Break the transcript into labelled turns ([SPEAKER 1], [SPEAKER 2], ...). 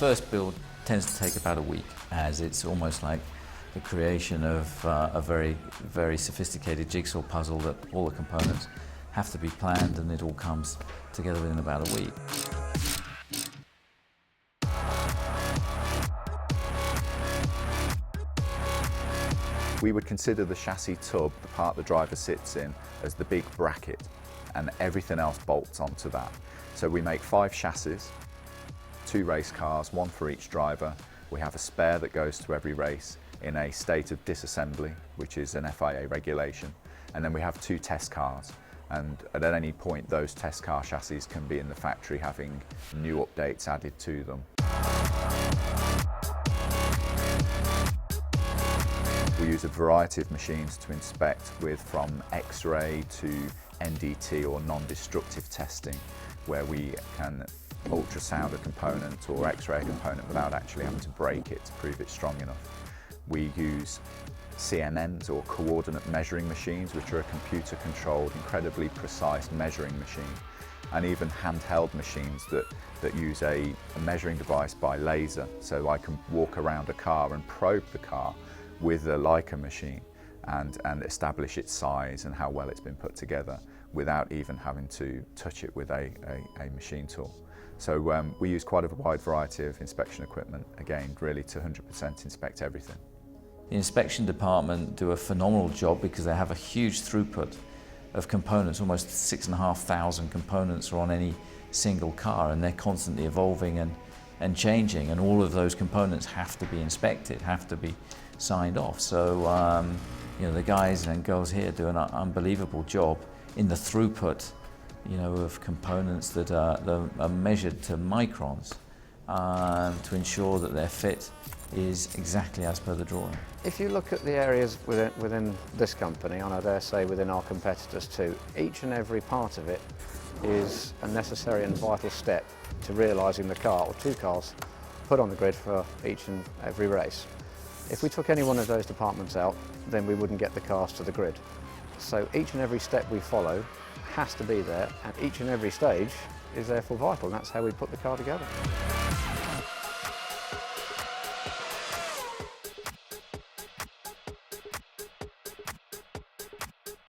[SPEAKER 1] first build tends to take about a week, as it's almost like the creation of a very, very sophisticated jigsaw puzzle that all the components have to be planned, and it all comes together within about a week.
[SPEAKER 2] We would consider the chassis tub, the part the driver sits in, as the big bracket, and everything else bolts onto that. So we make 5 chassis, 2 race cars, 1 for each driver. We have a spare that goes to every race in a state of disassembly, which is an FIA regulation. And then we have 2 test cars. And at any point, those test car chassis can be in the factory having new updates added to them. We use a variety of machines to inspect with, from X-ray to NDT or non-destructive testing, where we can ultrasound a component or X-ray a component without actually having to break it to prove it's strong enough. We use CMMs or coordinate measuring machines, which are a computer-controlled, incredibly precise measuring machine, and even handheld machines that use a measuring device by laser. So I can walk around a car and probe the car with a Leica machine and establish its size and how well it's been put together without even having to touch it with a machine tool. So we use quite a wide variety of inspection equipment, again, really to 100% inspect everything.
[SPEAKER 1] The inspection department do a phenomenal job because they have a huge throughput of components. Almost 6,500 components are on any single car, and they're constantly evolving and changing, and all of those components have to be inspected, have to be signed off. So you know, the guys and girls here do an unbelievable job in the throughput, you know, of components that are measured to microns to ensure that their fit is exactly as per the drawing.
[SPEAKER 3] If you look at the areas within this company, and I dare say within our competitors too, each and every part of it is a necessary and vital step to realising the car, or 2 cars, put on the grid for each and every race. If we took any one of those departments out, then we wouldn't get the cars to the grid. So each and every step we follow has to be there, and each and every stage is therefore vital, and that's how we put the car together.